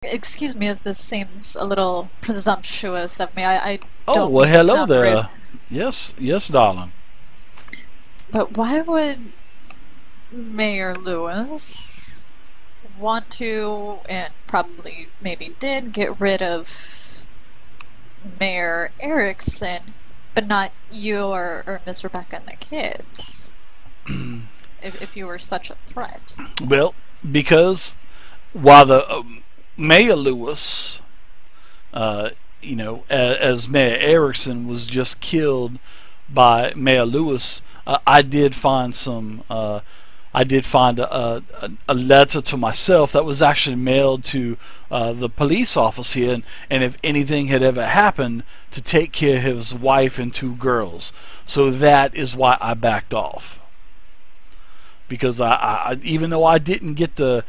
Excuse me if this seems a little presumptuous of me. I Oh, don't well, mean to hello sound rude. there. Yes, yes, darling. But why would Mayor Lewis want to, and probably maybe did, get rid of Mayor Erickson, but not you or Miss Rebecca and the kids? If you were such a threat. Well, because while the Mayor Lewis, as Mayor Erickson was just killed by Mayor Lewis, I did find some. I did find a letter to myself that was actually mailed to the police office here, and if anything had ever happened, to take care of his wife and two girls. So that is why I backed off. Because even though I didn't get to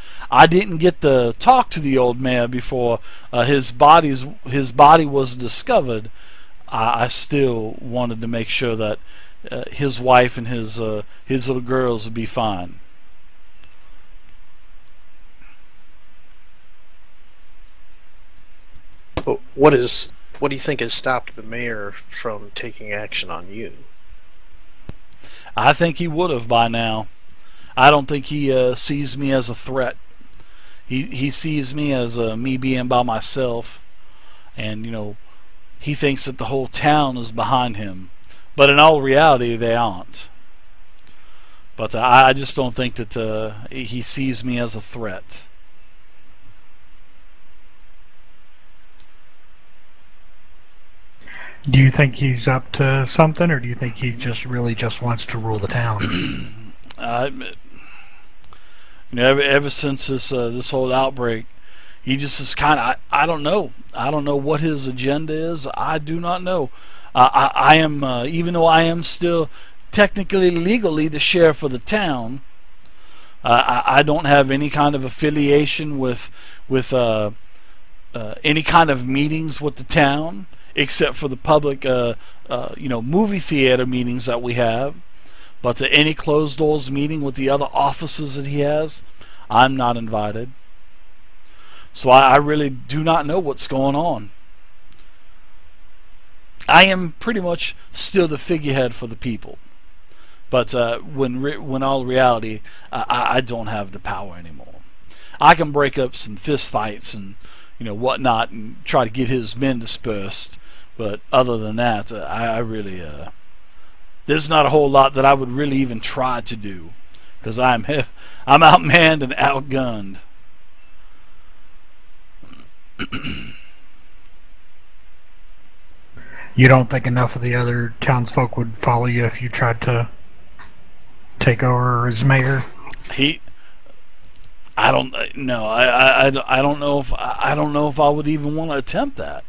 talk to the old man before his body was discovered, I still wanted to make sure that his wife and his little girls would be fine. But what do you think has stopped the mayor from taking action on you? I think he would have by now. I don't think he sees me as a threat. He sees me as me being by myself, and he thinks that the whole town is behind him. But in all reality, they aren't. But I just don't think that he sees me as a threat. Do you think he's up to something, or do you think he just really just wants to rule the town? Ever since this whole outbreak, he just is kind of. I don't know. I don't know what his agenda is. I do not know. I am, even though I am still technically legally the sheriff of the town, I don't have any kind of affiliation with any kind of meetings with the town, except for the public, movie theater meetings that we have. But to any closed doors meeting with the other offices that he has, I'm not invited. So I really do not know what's going on. I am pretty much still the figurehead for the people. But when all reality, I don't have the power anymore. I can break up some fist fights and whatnot and try to get his men dispersed. But other than that, I really there's not a whole lot that I would really even try to do, because I'm outmanned and outgunned. You don't think enough of the other townsfolk would follow you if you tried to take over as mayor? I don't know. I don't know if I would even want to attempt that.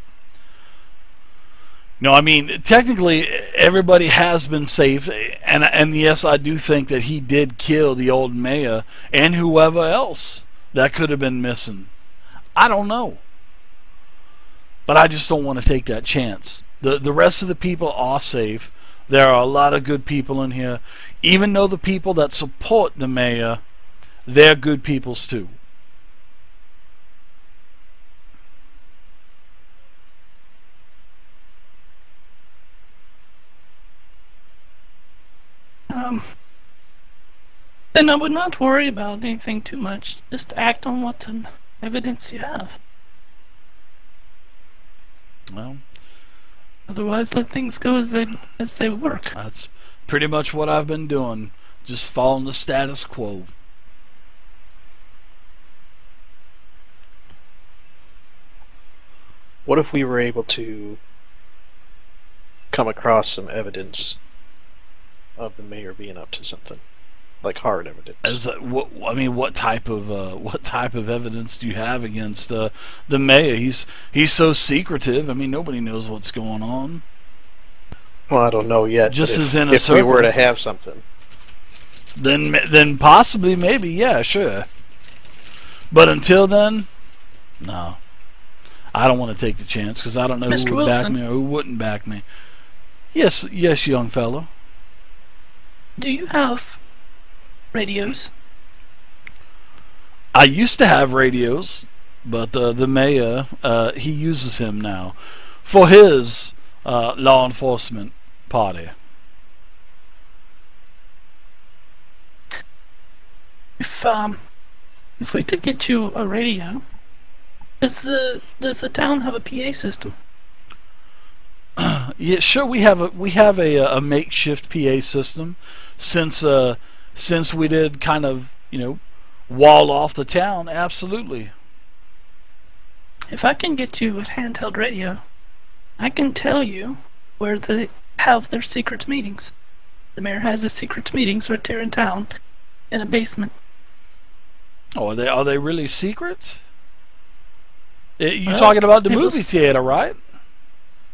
No, I mean, technically, everybody has been safe, and yes, I do think that he did kill the old mayor and whoever else that could have been missing. I don't know. But I just don't want to take that chance. The rest of the people are safe. There are a lot of good people in here. Even though the people that support the mayor, they're good peoples too. Then I would not worry about anything too much. Just act on what evidence you have. Well, otherwise, let things go as they work. That's pretty much what I've been doing. Just following the status quo. What if we were able to come across some evidence of the mayor being up to something, like hard evidence? What type of evidence do you have against the mayor? He's so secretive. I mean, nobody knows what's going on. Well, I don't know yet. Just as in a if circle. we were to have something, then possibly, maybe, yeah, sure. But until then, no. I don't want to take the chance because I don't know Mr. who would back Wilson. me or who wouldn't back me. Yes, young fellow. Do you have radios? I used to have radios. but the mayor, he uses him now for his law enforcement party. If we could get you a radio, does the town have a PA system? Yeah, sure. We have a makeshift PA system, since we did kind of wall off the town. Absolutely. If I can get you a handheld radio, I can tell you where they have their secret meetings. The mayor has his secret meetings right there in town, in a basement. Oh, are they really secret? You talking about the movie theater, right?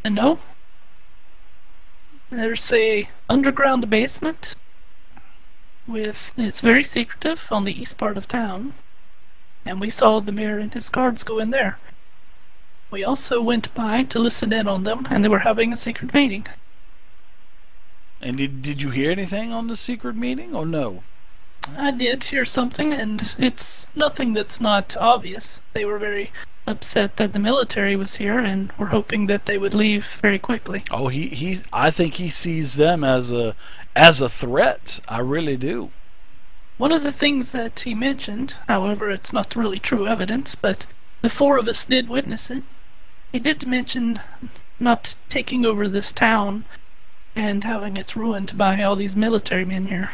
No. There's a underground basement it's very secretive on the east part of town, and we saw the mayor and his guards go in there. We also went by to listen in on them, and they were having a secret meeting. And did you hear anything on the secret meeting, or no? I did hear something, and it's nothing that's not obvious. They were very upset that the military was here, and were hoping that they would leave very quickly. Oh, I think he sees them as a threat. I really do. One of the things that he mentioned, however, it's not really true evidence, but the four of us did witness it. He did mention not taking over this town and having it ruined by all these military men here.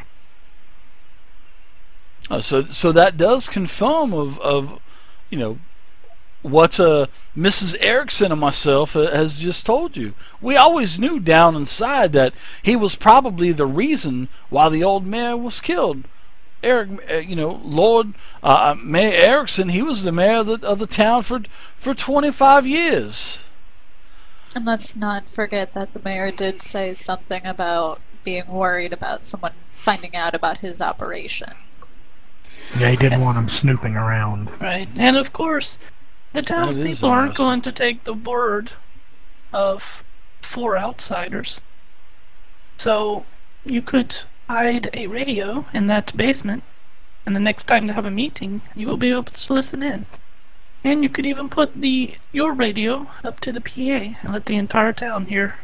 So that does confirm of what Mrs. Erickson and myself has just told you. We always knew down inside that he was probably the reason why the old mayor was killed. Lord Mayor Erickson, he was the mayor of the town for 25 years. And let's not forget that the mayor did say something about being worried about someone finding out about his operation. Yeah, he didn't want him snooping around. Right, and of course, the townspeople aren't going to take the word of 4 outsiders. So you could hide a radio in that basement, and the next time they have a meeting, you will be able to listen in. And you could even put your radio up to the PA and let the entire town hear.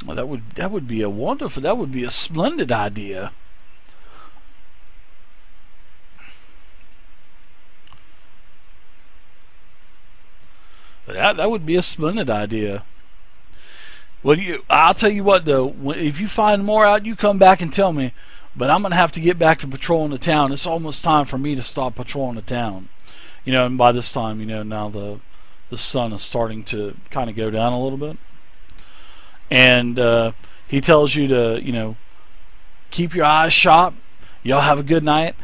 Well, that would be a splendid idea. That would be a splendid idea. Well, I'll tell you what though, if you find more out, you come back and tell me. But I'm gonna have to get back to patrolling the town. It's almost time for me to stop patrolling the town. And by this time, now the sun is starting to kind of go down a little bit. And he tells you to, keep your eyes sharp. Y'all have a good night.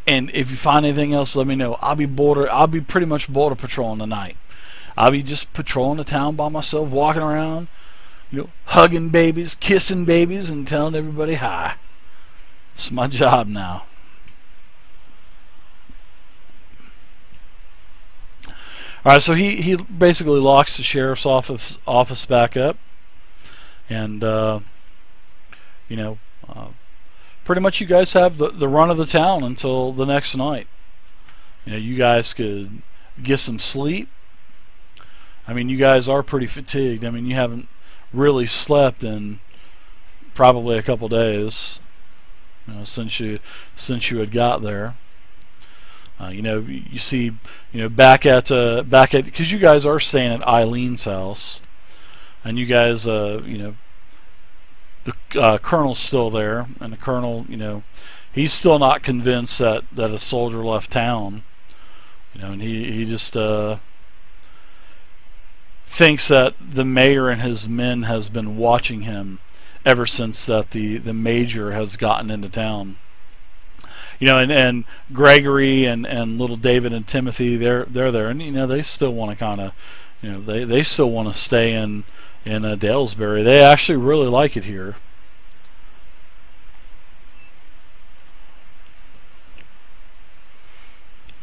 And if you find anything else, let me know. I'll be pretty much border patrolling tonight. I'll be just patrolling the town by myself, walking around, hugging babies, kissing babies, and telling everybody hi. It's my job now. Alright, so he basically locks the sheriff's office back up. And, pretty much you guys have the run of the town until the next night. You guys could get some sleep. I mean, you guys are pretty fatigued. I mean, you haven't really slept in probably a couple days, since you had got there. You see, back at because you guys are staying at Eileen's house, and you guys, the colonel's still there, and the colonel, he's still not convinced that a soldier left town, and he just thinks that the mayor and his men has been watching him ever since that the major has gotten into town. And Gregory and little David and Timothy, they're there, and they still want to kind of, they still want to stay in Dalesbury. They actually really like it here.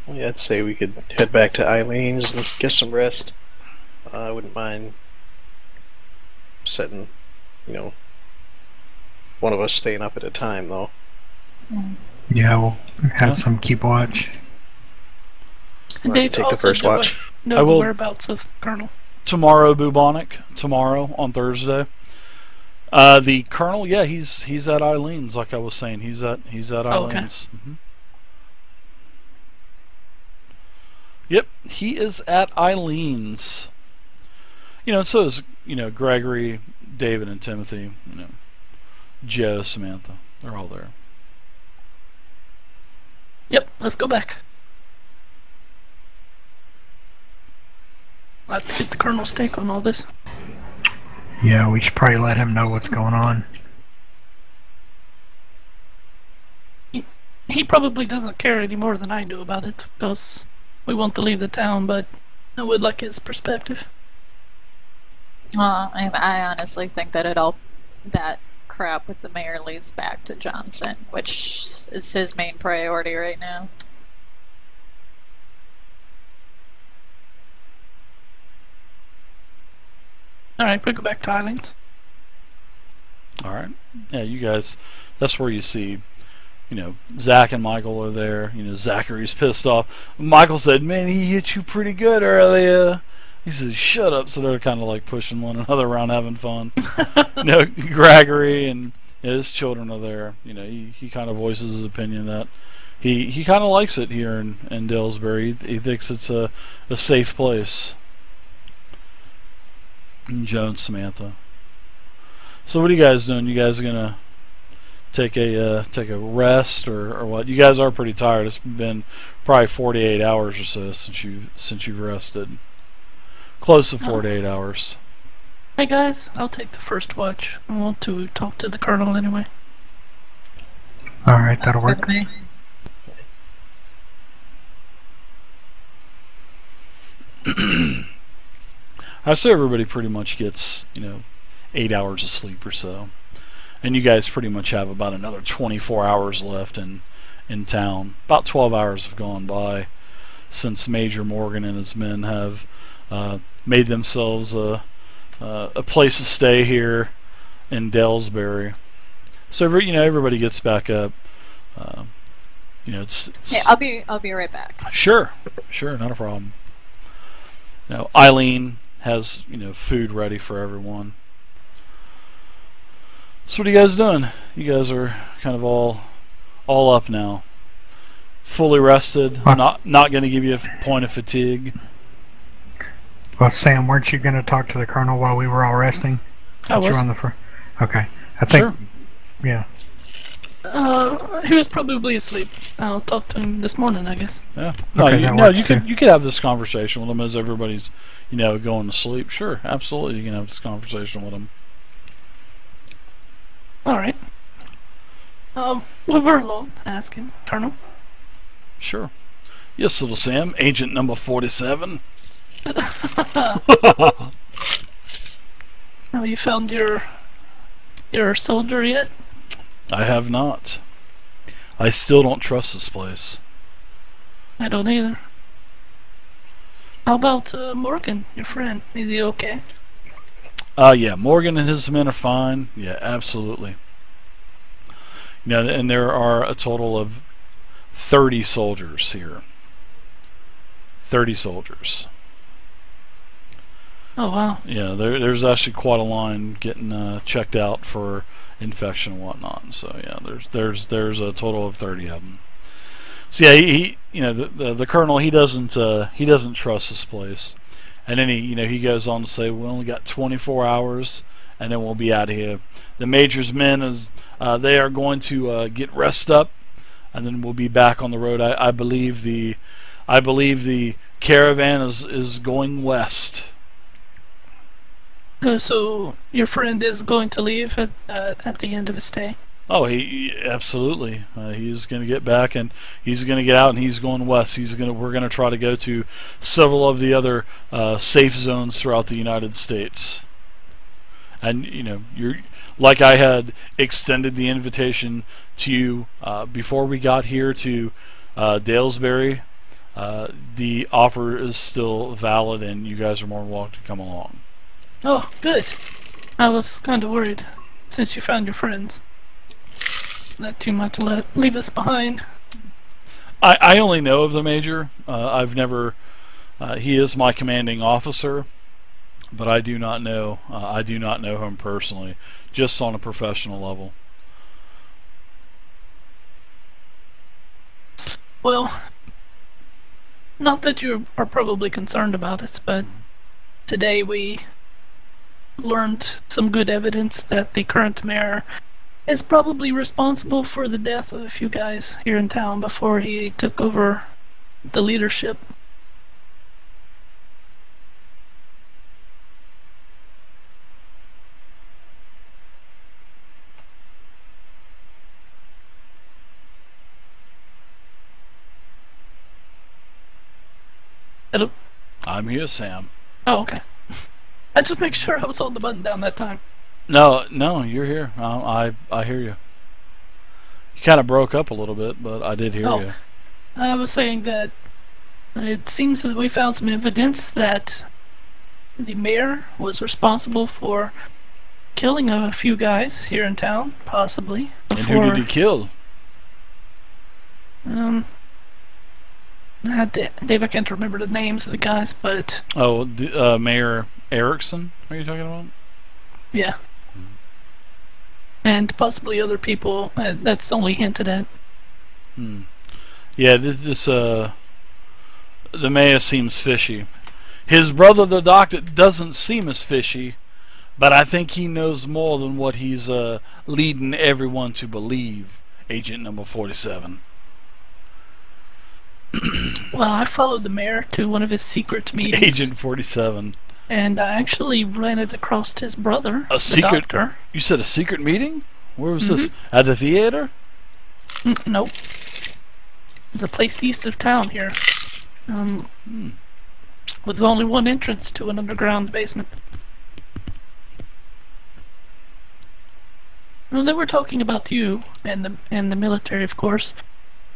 Well, yeah, I'd say we could head back to Eileen's and get some rest. I wouldn't mind setting, one of us staying up at a time, though. Yeah, we'll have some keep watch. And Right, Dave take the also first watch. know I the will- whereabouts of the Colonel. Tomorrow, Bubonic. Tomorrow on Thursday. The Colonel, yeah, he's at Eileen's. Like I was saying, he's at Oh, okay. Eileen's. Yep, he is at Eileen's. You know, and so is Gregory, David, and Timothy. Joe, Samantha. They're all there. Yep, let's go back. I have to get the Colonel's take on all this. Yeah, we should probably let him know what's going on. He probably doesn't care any more than I do about it, because we want to leave the town, but I would like his perspective. I honestly think that that crap with the mayor leads back to Johnson, which is his main priority right now. Alright, we'll go back to Island. Alright. Yeah, you guys, that's where you see, Zach and Michael are there. Zachary's pissed off. Michael said, "Man, he hit you pretty good earlier." He says, "Shut up." So they're kind of like pushing one another around, having fun. Gregory and his children are there. He kind of voices his opinion that he kind of likes it here in Dalesbury. He thinks it's a safe place. And Joe and Samantha. So what are you guys doing? You guys are gonna take a rest or what? You guys are pretty tired. It's been probably 48 hours or so since you've rested. Close to 48 hours. Hey guys, I'll take the first watch. I want to talk to the Colonel anyway. Alright, that'll work. I say everybody pretty much gets 8 hours of sleep or so, and you guys pretty much have about another 24 hours left in town. About 12 hours have gone by since Major Morgan and his men have made themselves a place to stay here in Dalesbury. So everybody gets back up. It's Yeah, I'll be right back. Sure, not a problem. Eileen has food ready for everyone. So what are you guys doing? You guys are kind of all up now, fully rested. Not going to give you a point of fatigue. Well, Sam, weren't you going to talk to the Colonel while we were all resting? I was. Okay, I think. Sure. Yeah. He was probably asleep. I'll talk to him this morning, I guess. Yeah. Okay, You could have this conversation with him as everybody's going to sleep. Sure, absolutely, you can have this conversation with him. All right. We were alone. Ask him, Colonel. Sure. Yes, little Sam, Agent number 47. Have you found your soldier yet? I have not. I still don't trust this place. I don't either. How about Morgan, your friend? Is he okay? Yeah, Morgan and his men are fine. Yeah, absolutely. And there are a total of 30 soldiers here. 30 soldiers. Oh wow. Yeah, there's actually quite a line getting checked out for infection and whatnot. So yeah, there's a total of 30 of them. So yeah, he the colonel, he doesn't trust this place, and then he goes on to say, we only got 24 hours and then we'll be out of here. The major's men they are going to get rest up, and then we'll be back on the road. I believe the caravan is going west. So your friend is going to leave at the end of his stay? Oh, he absolutely. He's going to get back and he's going to get out and he's going west. We're going to try to go to several of the other safe zones throughout the United States. And you're like I had extended the invitation to you before we got here to Dalesbury. The offer is still valid, and you guys are more than welcome to come along. Oh, good. I was kind of worried since you found your friends that you might leave us behind. I only know of the major. I've never. He is my commanding officer, but I do not know. I do not know him personally, just on a professional level. Well, not that you are probably concerned about it, but today we learned some good evidence that the current mayor is probably responsible for the death of a few guys here in town before he took over the leadership. Hello? I'm here, Sam. Oh, okay. I just make sure I was holding the button down that time. No, you're here. I hear you. You kind of broke up a little bit, but I did hear you. I was saying that it seems that we found some evidence that the mayor was responsible for killing a few guys here in town, possibly. And who did he kill? Dave, I can't remember the names of the guys, but... Oh, Mayor Erickson, are you talking about? Yeah. And possibly other people. That's only hinted at. Yeah, the mayor seems fishy. His brother, the doctor, doesn't seem as fishy, but I think he knows more than what he's leading everyone to believe. Agent number 47. Well, I followed the mayor to one of his secret meetings. Agent 47. And I actually ran it across his brother, A secret? doctor. You said a secret meeting? Where was this? At the theater? Nope. The place east of town here. With only one entrance to an underground basement. Well, they were talking about you and the military, of course,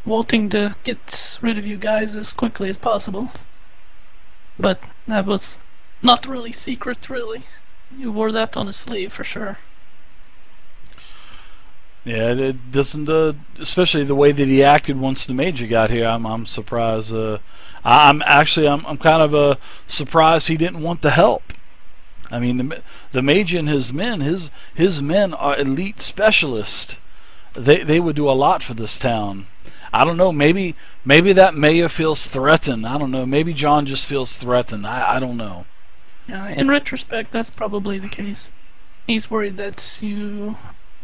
wanting to get rid of you guys as quickly as possible. But that was not really secret, really. You wore that on a sleeve for sure. Yeah, it doesn't. Especially the way that he acted once the major got here. I'm surprised. I'm kind of surprised he didn't want the help. I mean, the major and his men are elite specialists. They would do a lot for this town. I don't know. Maybe that mayor feels threatened. I don't know. Maybe John just feels threatened. I don't know. Yeah, in retrospect, that's probably the case. He's worried that you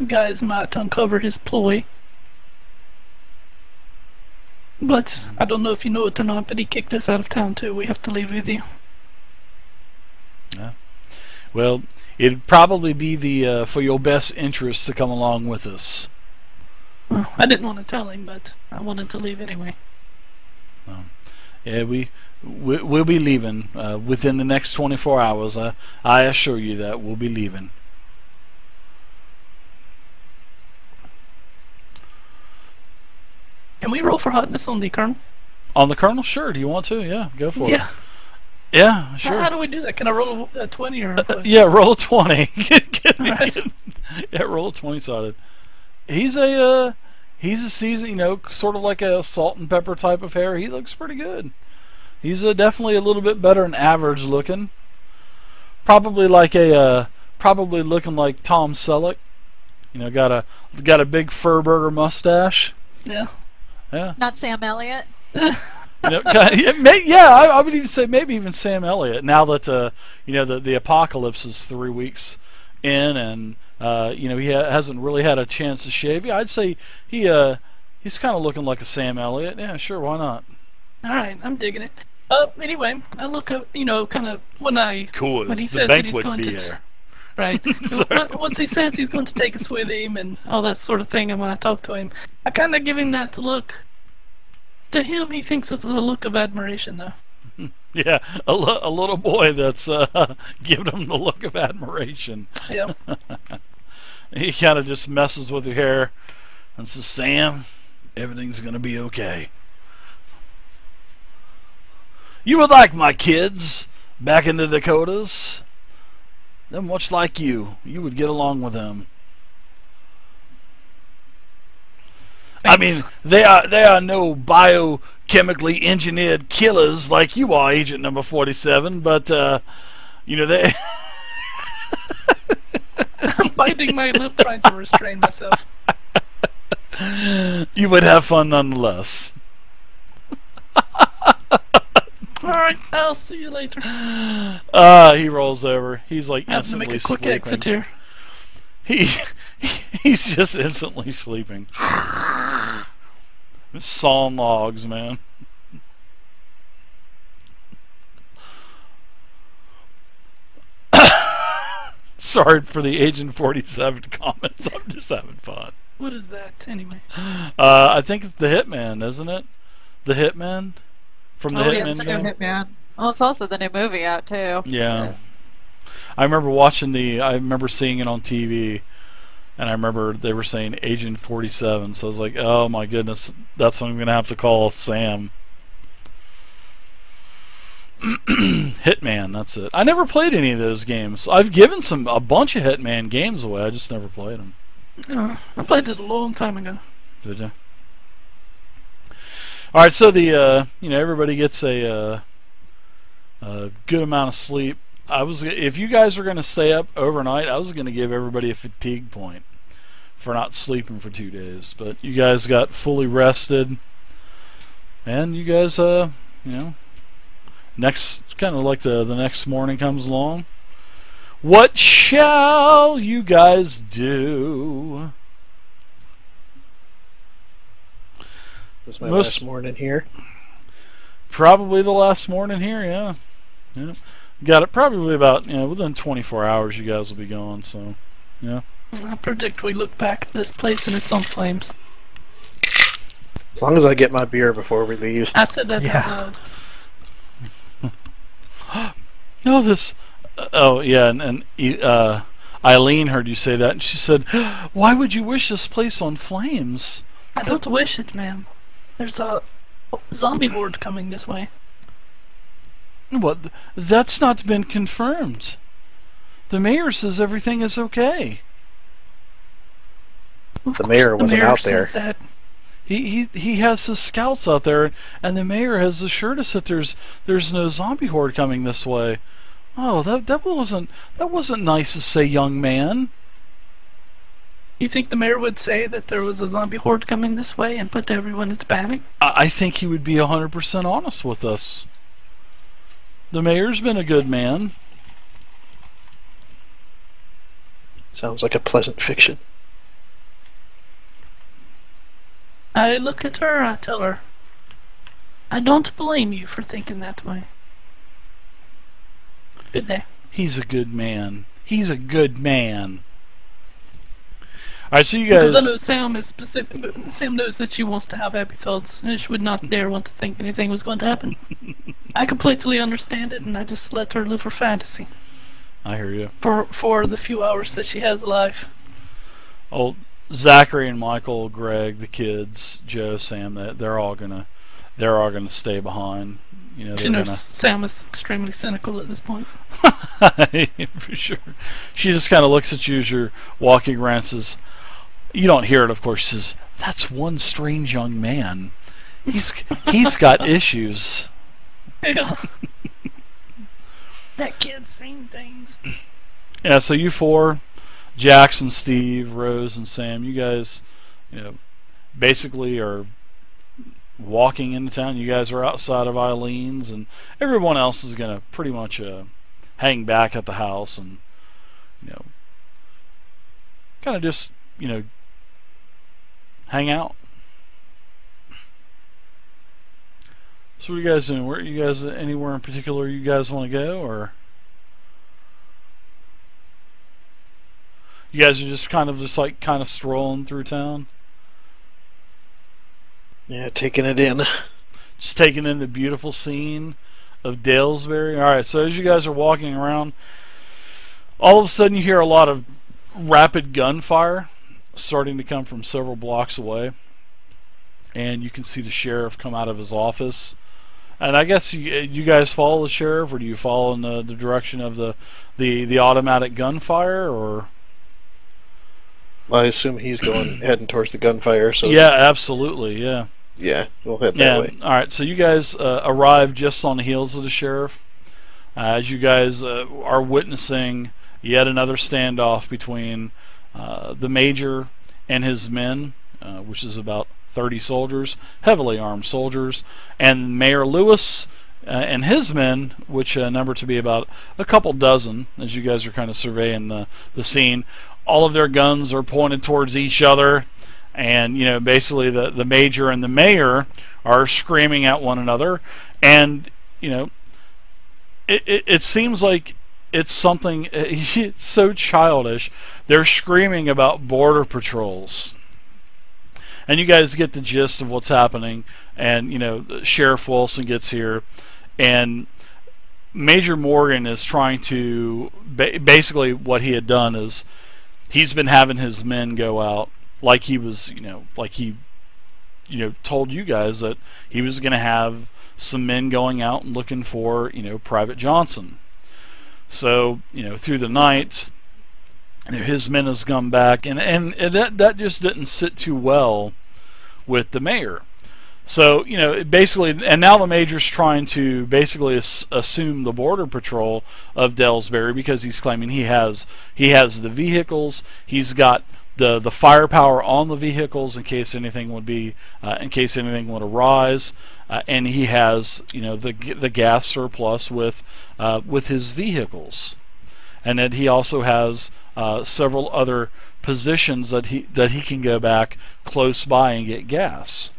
guys might uncover his ploy. But I don't know if you know it or not, but he kicked us out of town too. We have to leave with you. Yeah. Well, it'd probably be for your best interest to come along with us. Well, I didn't want to tell him, but I wanted to leave anyway. Yeah, we'll be leaving within the next 24 hours. I assure you that we'll be leaving. Can we roll for hotness on the Colonel? On the Colonel? Sure. Do you want to? Yeah, go for it. Yeah. Yeah, sure. How do we do that? Can I roll a 20 or a yeah, roll a 20. Right. Yeah, roll a 20 sided. He's a seasoned, sort of like a salt and pepper type of hair. He looks pretty good. He's definitely a little bit better than average looking. Probably looking like Tom Selleck. Got a big Furburger mustache. Yeah. Yeah. Not Sam Elliott. I would even say maybe even Sam Elliott. Now that the apocalypse is 3 weeks in, and he hasn't really had a chance to shave. Yeah, I'd say he's kind of looking like a Sam Elliott. Yeah, sure, why not? All right, I'm digging it. Anyway, I look up, kind of when he says that he's going to. Right. Once he says he's going to take us with him and all that sort of thing, and when I talk to him, I kind of give him that look. To him, he thinks it's a look of admiration, though. Yeah, a little boy that's giving him the look of admiration. Yeah. He kind of just messes with your hair and says, "Sam, everything's going to be okay. You were like my kids back in the Dakotas. They're much like you. You would get along with them." I mean, they are no biochemically engineered killers like you are, Agent Number 47. But you know they. I'm biting my lip, trying to restrain myself. You would have fun nonetheless. Alright, I'll see you later. He rolls over. He's like I have to make instantly a quick exit sleeping. here. He's just instantly sleeping. Sawing logs, man. Sorry for the Agent 47 comments. I'm just having fun. What is that, anyway? I think it's the Hitman, isn't it? The Hitman? From the Yeah, Hitman it's the game? new Hitman. Well, it's also the new movie out too. Yeah. I remember I remember seeing it on TV, and I remember they were saying Agent 47, so I was like, oh my goodness, that's what I'm going to have to call Sam. Hitman, that's it. I never played any of those games. I've given a bunch of Hitman games away, I just never played them. I played it a long time ago. Did you? Alright, so the, everybody gets a good amount of sleep. If you guys were going to stay up overnight, I was going to give everybody a fatigue point for not sleeping for 2 days. But you guys got fully rested, and you guys, next, kind of like the next morning comes along. What shall you guys do? This is my last morning here. Probably the last morning here, yeah. Yeah. Got it probably about, within 24 hours you guys will be going, so, yeah. I predict we look back at this place and it's on flames. As long as I get my beer before we leave. I said that out loud. No, this... oh, yeah, and Eileen heard you say that, and she said, why would you wish this place on flames? I don't wish it, ma'am. There's a zombie horde coming this way. What? That's not been confirmed. The mayor says everything is okay. The mayor wasn't out there. That. He has his scouts out there, and the mayor has assured us that there's no zombie horde coming this way. Oh, that wasn't nice to say, young man. You think the mayor would say that there was a zombie horde coming this way and put everyone into panic? I think he would be 100% honest with us. The mayor's been a good man. Sounds like a pleasant fiction. I look at her, I tell her, I don't blame you for thinking that way. Good day. He's a good man. He's a good man. Alright, so you guys... Because I know Sam is specific. Sam knows that she wants to have happy thoughts, and she would not dare want to think anything was going to happen. I completely understand it, and I just let her live her fantasy. I hear you. For the few hours that she has alive. Oh, Zachary and Michael, Greg, the kids, Joe, Sam, they're all gonna stay behind. She knows Sam is extremely cynical at this point. For sure. She just kind of looks at you as you're walking around and says, you don't hear it, of course. She says, that's one strange young man. He's got issues. Yeah. That kid's seen things. Yeah, so you four, Jackson, Steve, Rose, and Sam, you guys, basically are walking into town. You guys are outside of Eileen's, and everyone else is going to pretty much hang back at the house and, kind of just, hang out. So what are you guys doing? Where are you guys, anywhere in particular you guys want to go, or you guys are just kind of strolling through town? Yeah, taking it in. Just taking in the beautiful scene of Dalesbury. Alright, so as you guys are walking around, all of a sudden you hear a lot of rapid gunfire starting to come from several blocks away. And you can see the sheriff come out of his office. And I guess you guys follow the sheriff, or do you follow in the direction of the automatic gunfire, or... I assume he's heading towards the gunfire. So yeah, absolutely, yeah. Yeah, we'll head that way. All right, so you guys arrive just on the heels of the sheriff. As you guys are witnessing yet another standoff between the major and his men, which is about 30 soldiers, heavily armed soldiers, and Mayor Lewis and his men, which number to be about a couple dozen, as you guys are kind of surveying the scene. All of their guns are pointed towards each other, and basically the major and the mayor are screaming at one another, and it seems like it's something it's so childish. They're screaming about border patrols. And you guys get the gist of what's happening, and Sheriff Wilson gets here, and Major Morgan is trying to basically what he had done is he's been having his men go out like he was like he told you guys that he was going to have some men going out and looking for Private Johnson. So through the night, his men has come back, and that just didn't sit too well with the mayor. So basically, and now the major's trying to basically assume the border patrol of Dellsbury because he's claiming he has the vehicles, he's got the firepower on the vehicles in case anything would arise, and he has the gas surplus with his vehicles, and that he also has several other positions that he can go back close by and get gas.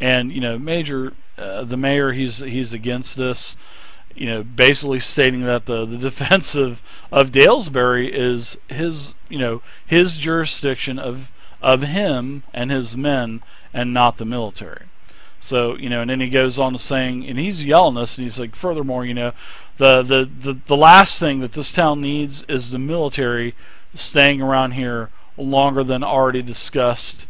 And the mayor, he's against this, basically stating that the defense of Dellsbury is his jurisdiction of him and his men, and not the military. So and then he goes on to saying, and he's yelling this, and he's like, furthermore, the last thing that this town needs is the military staying around here longer than already discussed.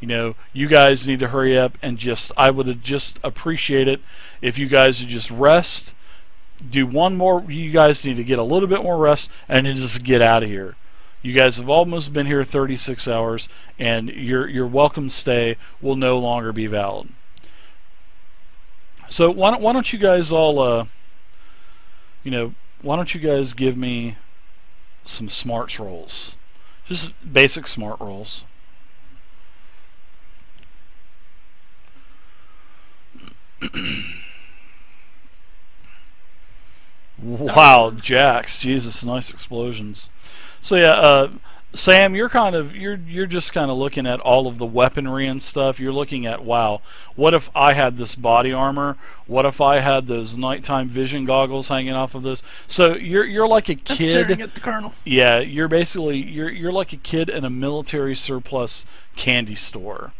You guys need to hurry up, and I would just appreciate it if you guys would just rest, do one more. You guys need to get a little bit more rest, and then just get out of here. You guys have almost been here 36 hours, and your welcome stay will no longer be valid. So why don't you guys all why don't you guys give me some smarts rolls, just basic smart rolls. Wow, Jax, Jesus, nice explosions. So yeah, Sam, you're just kind of looking at all of the weaponry and stuff. You're looking at, wow, what if I had this body armor? What if I had those nighttime vision goggles hanging off of this? So you're like a kid. I'm staring at the Colonel. Yeah, you're basically you're like a kid in a military surplus candy store.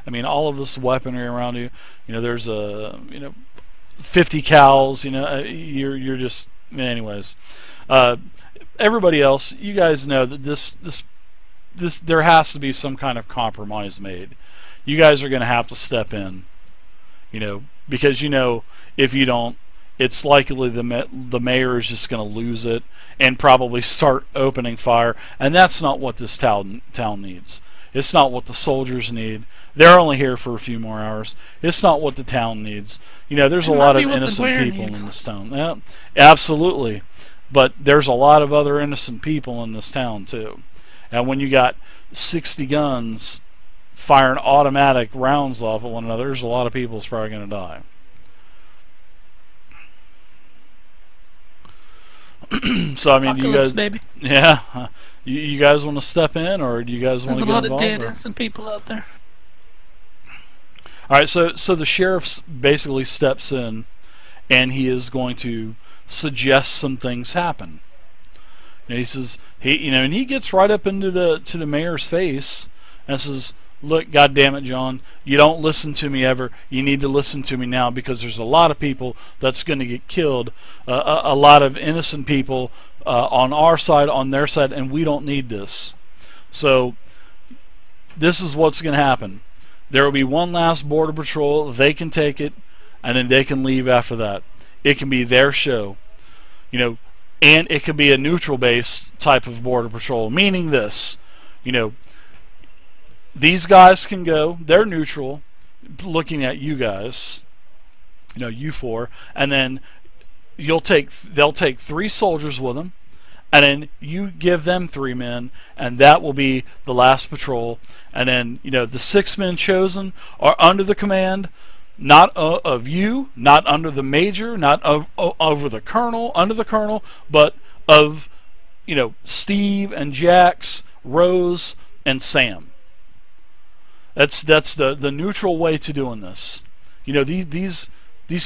I mean, all of this weaponry around you. There's 50 cals. You're just, anyways. Everybody else, you guys know that this there has to be some kind of compromise made. You guys are going to have to step in, because if you don't, it's likely the mayor is just going to lose it and probably start opening fire, and that's not what this town needs. It's not what the soldiers need. They're only here for a few more hours. It's not what the town needs. There's a lot of innocent people in this town. Yeah, absolutely. But there's a lot of other innocent people in this town too. And when you got 60 guns firing automatic rounds off at one another, there's a lot of people that's probably going to die. So I mean, you guys, baby. Yeah, you guys want to step in, or do you guys want to get involved? There's a lot of dead innocent people out there. All right, so the sheriff basically steps in, and he is going to suggest some things happen. He says and he gets right up into the mayor's face and says, "Look, God damn it, John, you don't listen to me ever. You need to listen to me now, because there's a lot of people that's going to get killed, a lot of innocent people on our side, on their side, and we don't need this. So this is what's going to happen. There will be one last border patrol. They can take it, and then they can leave after that. It can be their show, and it can be a neutral-based type of border patrol, meaning this: you know, these guys can go. They're neutral, looking at you guys. You know, you four, and then they'll take 3 soldiers with them, and then you give them 3 men, and that will be the last patrol. And then, you know, the 6 men chosen are under the command, not of you, not under the major, not over the colonel, under the colonel, but of, you know, Steve and Jax, Rose and Sam. That's the neutral way to doing this. You know, these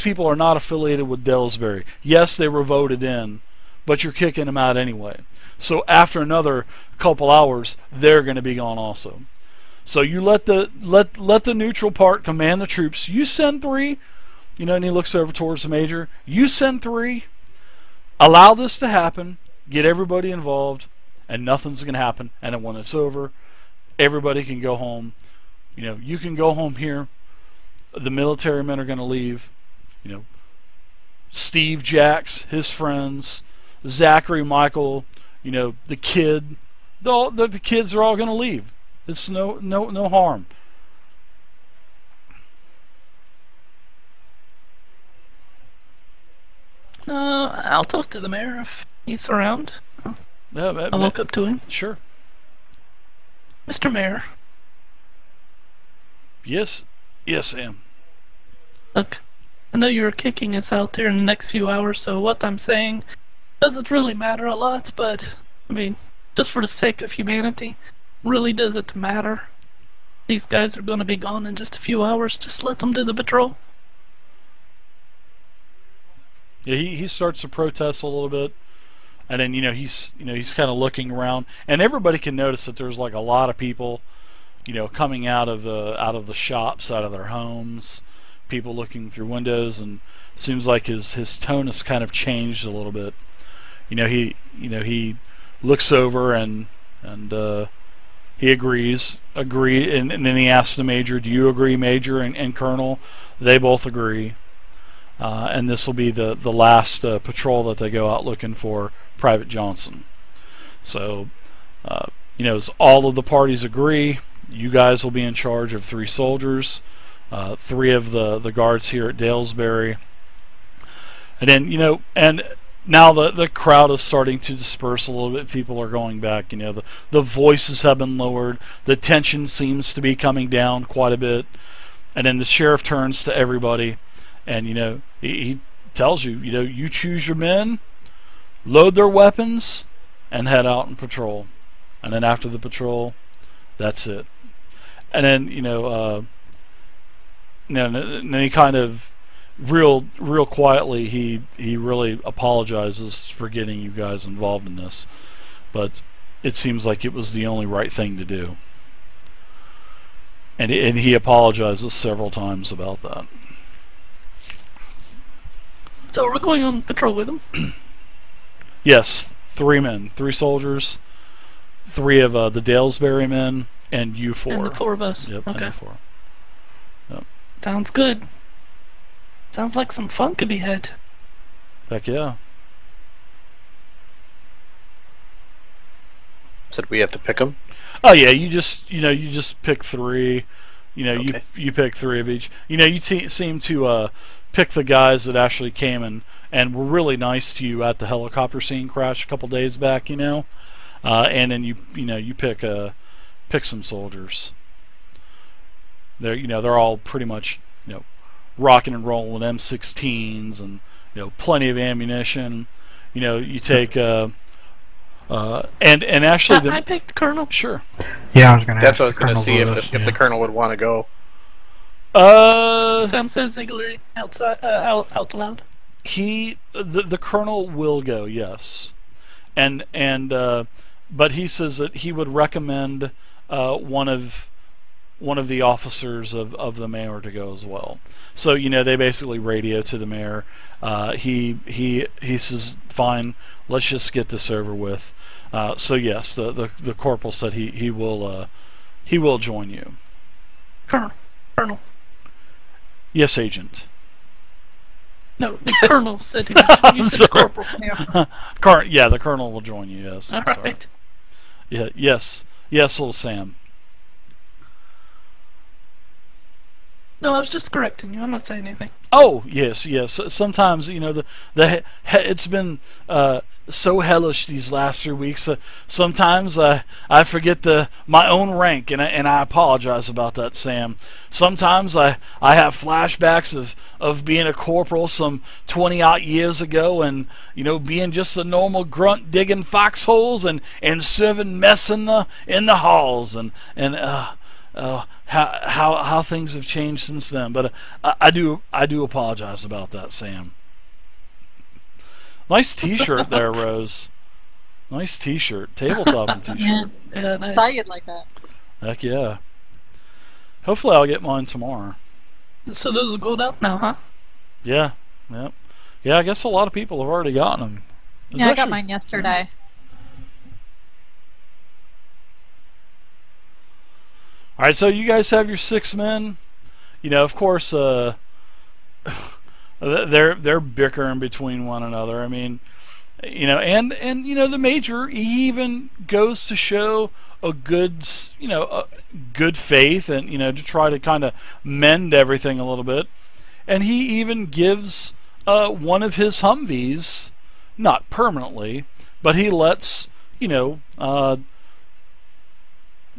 people are not affiliated with Delsbury. Yes, they were voted in, but you're kicking them out anyway. So after another couple hours, they're going to be gone also. So you let the neutral part command the troops. You send 3, you know, and he looks over towards the major. You send 3. Allow this to happen. Get everybody involved, and nothing's going to happen. And then when it's over, everybody can go home. You know, you can go home here. The military men are going to leave. You know, Steve, Jax, his friends, Zachary, Michael, you know, the kid. The kids are all going to leave. It's no harm. I'll talk to the mayor if he's around. I'll walk up to him. Sure. Mr. Mayor. Yes, Sam. Look, I know you're kicking us out there in the next few hours, so what I'm saying doesn't really matter a lot, but, I mean, just for the sake of humanity, really does it matter? These guys are going to be gone in just a few hours. Just let them do the patrol. Yeah, he starts to protest a little bit, and then he's kind of looking around, and everybody can notice that there's like a lot of people, you know, coming out of the shops, out of their homes, people looking through windows, and it seems like his tone has kind of changed a little bit. He looks over and he agrees, and then he asks the major, "Do you agree, Major and Colonel?" They both agree, and this will be the last patrol that they go out looking for Private Johnson. So, as all of the parties agree, you guys will be in charge of 3 soldiers, 3 of the guards here at Dalesbury, and then and now the crowd is starting to disperse a little bit. People are going back. The voices have been lowered. The tension seems to be coming down quite a bit. And then the sheriff turns to everybody, and he tells you, you choose your men, load their weapons, and head out and patrol. And then after the patrol, that's it. And then and then he kind of real quietly he really apologizes for getting you guys involved in this, but it seems like it was the only right thing to do, and he apologizes several times about that. So we're going on patrol with him? Yes, 3 men, 3 soldiers, 3 of the Dalesbury men, and you 4. And the 4 of us. Yep. Okay. And 4. Yep. Sounds good. Sounds like some fun could be had. Heck yeah. Said we have to pick them? Oh yeah, you just pick 3. Okay. You pick 3 of each. You seem to pick the guys that actually came and were really nice to you at the helicopter scene crash a couple days back. And then you pick some soldiers. They're all pretty much rocking and rolling M16s and plenty of ammunition. You take and actually I picked Colonel. Sure. Yeah, I was gonna. That's what I was gonna see if the Colonel would want to go. Sam says Ziegler outside out loud. The Colonel will go, yes, and but he says that he would recommend one of the officers of the mayor to go as well. So they basically radio to the mayor. He says, fine, let's just get this over with. So yes, the corporal said he will join you. Colonel. Yes, Agent. No, the Colonel said he would join you. Said Corporal. Yeah, the Colonel will join you. Yes. All right. Yeah. Yes. Yes, little Sam. No, I was just correcting you. I'm not saying anything. Oh, yes. Sometimes, you know, it's been so hellish these last 3 weeks. Sometimes I forget my own rank, and I apologize about that, Sam. Sometimes I have flashbacks of being a corporal some 20-odd years ago, and you know, being just a normal grunt digging foxholes and serving mess in the halls, and how things have changed since then. But I do apologize about that, Sam. Nice T-shirt there, Rose. Nice T-shirt, tabletop T-shirt. Yeah, nice. I thought you'd like that. Heck yeah. Hopefully, I'll get mine tomorrow. So those are gold out now, huh? Yeah, yep. Yeah, I guess a lot of people have already gotten them. Yeah, I got mine yesterday. All right, so you guys have your 6 men. You know, of course, they're bickering between one another. I mean, you know, and you know, the major, he even goes to show a good faith, and you know, to try to kind of mend everything a little bit. And he even gives one of his Humvees, not permanently, but he lets, you know,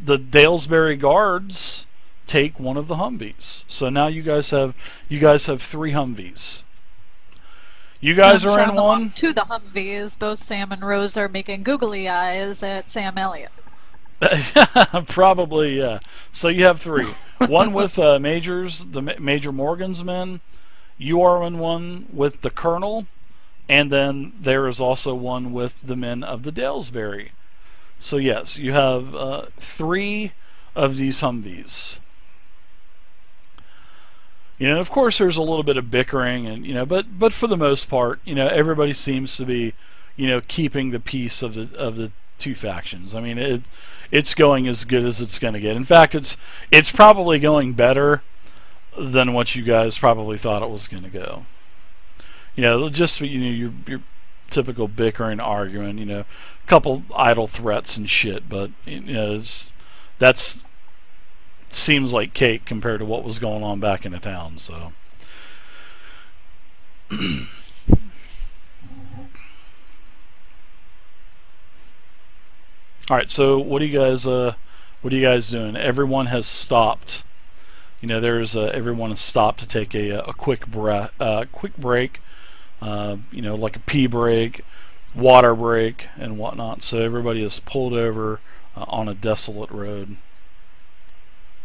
the Dalesbury Guards take one of the Humvees. So now you guys have 3 Humvees. You guys are in one. To the Humvees, both Sam and Rose are making googly eyes at Sam Elliott. Probably, yeah. So you have 3. One with Major Morgan's men. You are in one with the Colonel, and then there is also one with the men of the Dalesbury. So yes, you have 3 of these Humvees. You know, of course, there's a little bit of bickering, and you know, but for the most part, you know, everybody seems to be, you know, keeping the peace of the 2 factions. I mean, it's going as good as it's going to get. In fact, it's probably going better than what you guys probably thought it was going to go. You know, just, you know, your typical bickering, arguing, you know, a couple idle threats and shit, but you know, that's seems like cake compared to what was going on back in the town. So all right, so what are you guys doing? Everyone has stopped. You know, everyone has stopped to take a quick break. You know, like a pee break, water break, and whatnot. So everybody is pulled over on a desolate road.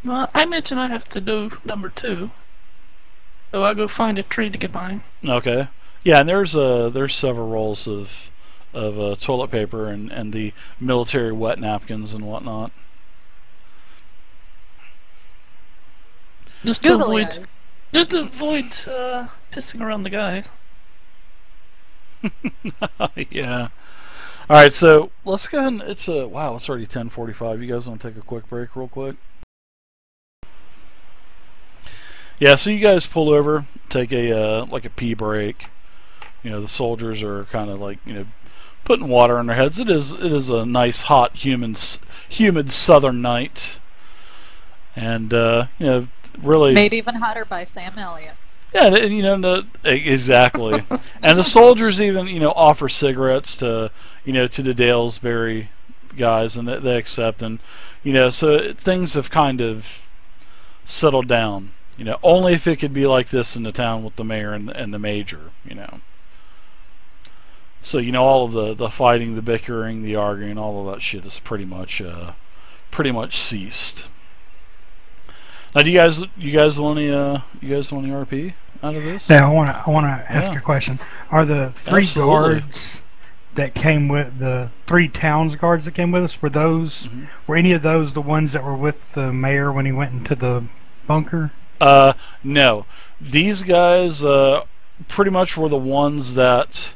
Well, I mentioned I have to do number 2, so I go find a tree to get mine. Okay. Yeah, and there's several rolls of toilet paper and the military wet napkins and whatnot. Just to avoid pissing around the guys. Yeah. All right, so let's go ahead and it's already 10:45. You guys want to take a quick break, real quick? Yeah. So you guys pull over, take a pee break. You know, the soldiers are kind of like, you know, putting water on their heads. It is a nice, hot, humid southern night, and you know, really made even hotter by Sam Elliott. Yeah, and you know, exactly. And the soldiers even, you know, offer cigarettes to, you know, to the Dalesbury guys, and they accept, and you know, so things have kind of settled down. You know, only if it could be like this in the town with the mayor and the major, you know. So you know, all of the fighting, the bickering, the arguing, all of that shit is pretty much ceased. Now, do you guys want any RP out of this? Yeah, I want to ask you a question. Are the 3 guards that came with the 3 towns guards that came with us, were any of those the ones that were with the mayor when he went into the bunker? No. These guys pretty much were the ones that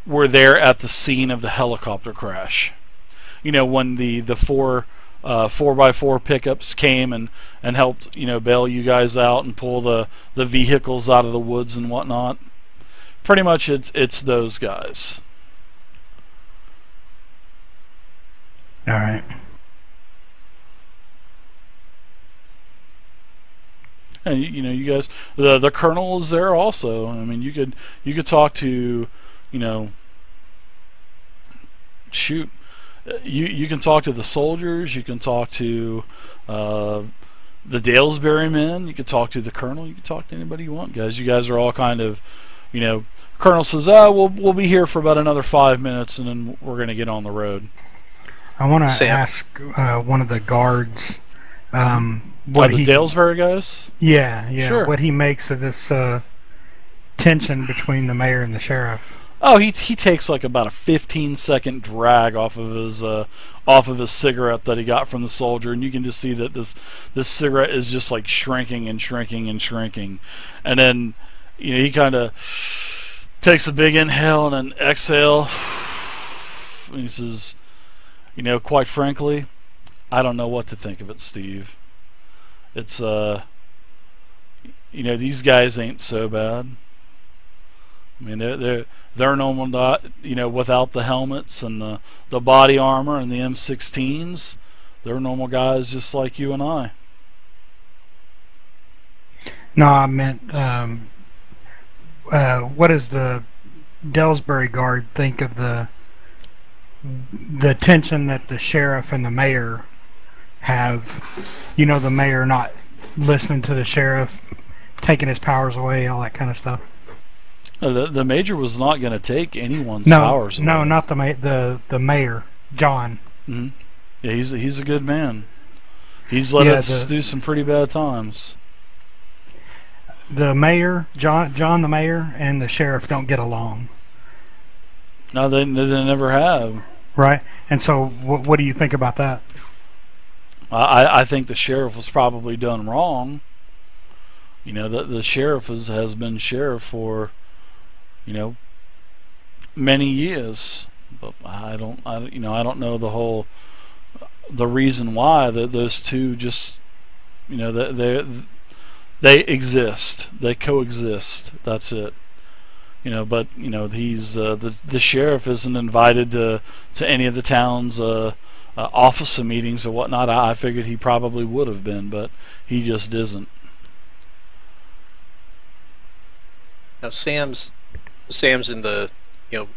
were there at the scene of the helicopter crash. You know, when the 4x4 pickups came and helped, you know, bail you guys out and pull the vehicles out of the woods and whatnot. Pretty much it's those guys. All right. And you guys, the colonel is there also. I mean, you could talk to, shoot, you can talk to the soldiers. You can talk to the Dalesbury men. You can talk to the colonel. You can talk to anybody you want, guys. You guys are all kind of, Colonel says, we'll be here for about another 5 minutes, and then we're going to get on the road. I want to ask one of the guards what the Dalesbury guys? Yeah, sure. What he makes of this tension between the mayor and the sheriff. Oh, he takes like about a 15-second drag off of his cigarette that he got from the soldier, and you can just see that this cigarette is just like shrinking and shrinking and shrinking, and then he kind of takes a big inhale and an exhale, and he says, quite frankly, I don't know what to think of it, Steve. It's these guys ain't so bad. I mean, they're normal, without the helmets and the body armor and the M16s. They're normal guys just like you and I. No, I meant, what does the Dalesbury guard think of the tension that the sheriff and the mayor have? The mayor not listening to the sheriff, taking his powers away, all that kind of stuff. The major was not going to take anyone's powers away. No, not the mayor, John. Mm-hmm. Yeah, he's a good man. He's let us do some pretty bad times. The mayor, John the mayor, and the sheriff don't get along. No, they never have. Right, and so what do you think about that? I think the sheriff was probably done wrong. The sheriff has been sheriff for, many years, but I don't know the reason why those two just, they exist, they coexist. That's it. But he's the sheriff isn't invited to any of the town's office meetings or whatnot. I figured he probably would have been, but he just isn't. Now Sam's in the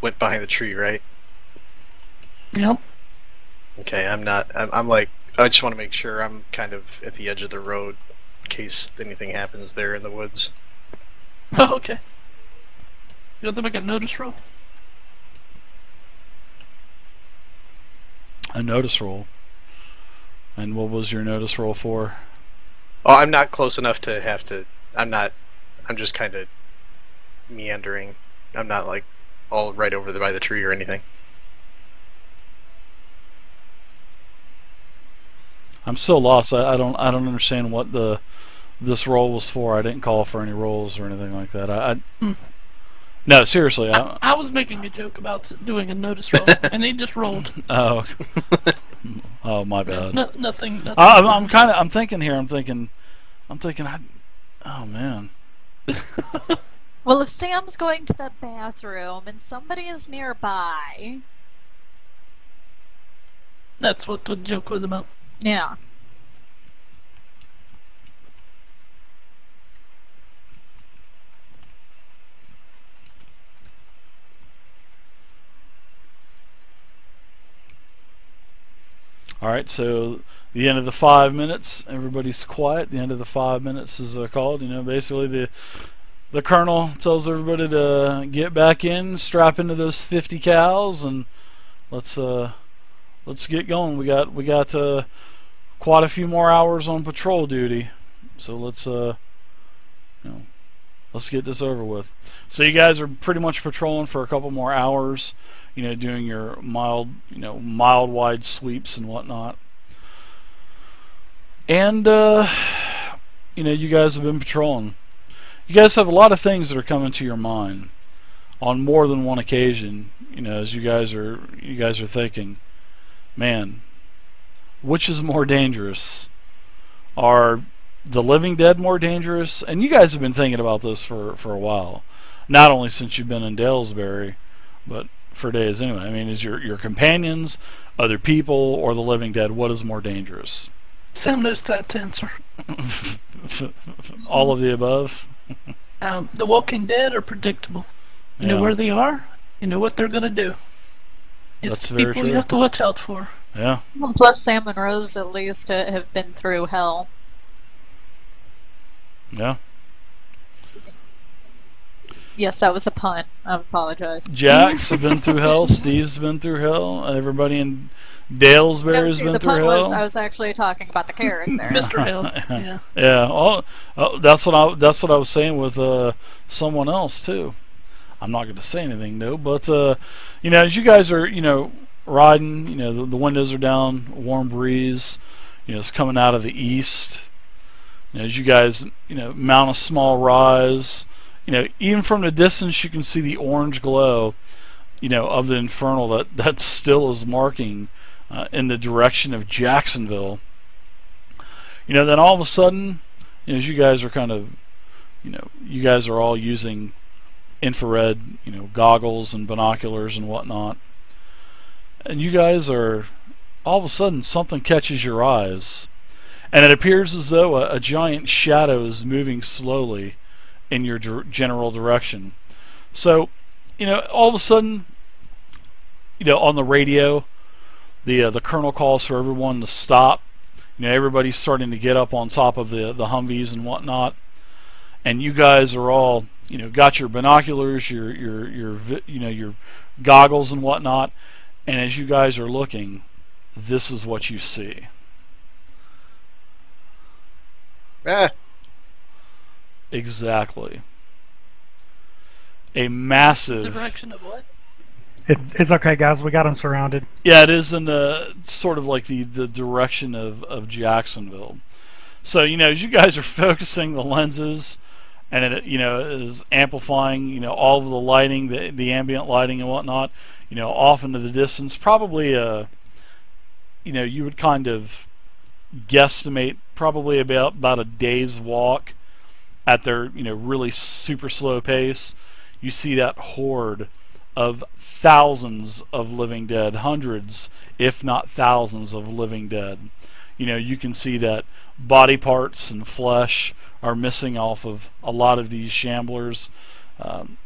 went behind the tree, right? Yep. Okay, I'm not. I'm like, I just want to make sure I'm kind of at the edge of the road in case anything happens there in the woods. Oh, okay. You want to make a notice roll? A notice roll. And what was your notice roll for? Oh, I'm not close enough to have to. I'm just kind of meandering. I'm not like all right over by the tree or anything. I'm still lost. I don't understand what this roll was for. I didn't call for any rolls or anything like that. No, seriously. I was making a joke about doing a notice roll, and he just rolled. Oh, oh, my bad. No, nothing. I'm thinking here. I'm thinking. Oh man. Well, if Sam's going to the bathroom and somebody is nearby. That's what the joke was about. Yeah. Alright, so the end of the 5 minutes, everybody's quiet. The end of the 5 minutes is called. Basically the colonel tells everybody to get back in, strap into those 50 cals, and let's get going. We got quite a few more hours on patrol duty, so let's get this over with. So you guys are pretty much patrolling for a couple more hours, doing your mild wide sweeps and whatnot. And you guys have been patrolling. You guys have a lot of things that are coming to your mind on more than one occasion. As you guys are thinking, man, which is more dangerous? Are the living dead more dangerous? And you guys have been thinking about this for a while, not only since you've been in Dalesbury, but for days anyway. I mean, is your companions, other people, or the living dead? What is more dangerous? Sam knows that answer. All of the above. The Walking Dead are predictable. You know where they are. You know what they're gonna do. It's That's the very people true. you have to watch out for. Yeah. Plus, Sam and Rose at least have been through hell. Yeah. Yes, that was a pun. I apologize. Jack's been through hell. Steve's been through hell. Everybody in Dalesbury's been through hell. I was actually talking about the character. Mr. Hill. Yeah. Yeah. Oh, that's what I was saying with someone else too. I'm not going to say anything though, but you know, as you guys are, you know, riding, you know, the windows are down, warm breeze, you know, it's coming out of the east. You know, as you guys, you know, mount a small rise, you know, even from the distance you can see the orange glow, you know, of the infernal that still is marking in the direction of Jacksonville. You know, then all of a sudden, you know, as you guys are kind of, you know, you guys are all using infrared, you know, goggles and binoculars and whatnot, and you guys are, all of a sudden something catches your eyes, and it appears as though a giant shadow is moving slowly in your general direction. So, you know, all of a sudden, you know, on the radio, the colonel calls for everyone to stop. You know, everybody's starting to get up on top of the Humvees and whatnot, and you guys are all, you know, got your binoculars, your you know, your goggles and whatnot, and as you guys are looking, this is what you see. Exactly. A massive. The direction of what? It's okay, guys. We got them surrounded. Yeah, it is in the sort of like the direction of Jacksonville. So, you know, as you guys are focusing the lenses, and it, you know, is amplifying, you know, all of the lighting, the ambient lighting and whatnot, you know, off into the distance, probably you know, you would kind of guesstimate probably about a day's walk at their, you know, really super slow pace. You see that horde of thousands of living dead, hundreds if not thousands of living dead. You know, you can see that body parts and flesh are missing off of a lot of these shamblers,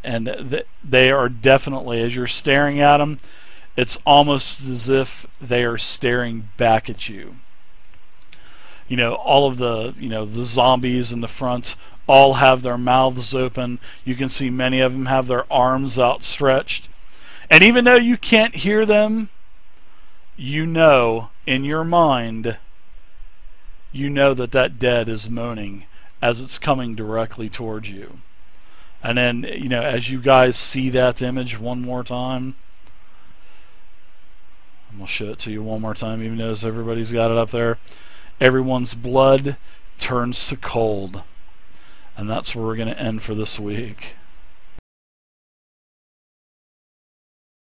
and they are definitely, as you're staring at them, it's almost as if they are staring back at you. You know, all of the, you know, the zombies in the front all have their mouths open. You can see many of them have their arms outstretched, and even though you can't hear them, you know in your mind, you know that dead is moaning as it's coming directly towards you. And then, you know, as you guys see that image one more time, I'm going to show it to you one more time, even though everybody's got it up there. Everyone's blood turns to cold. And that's where we're going to end for this week.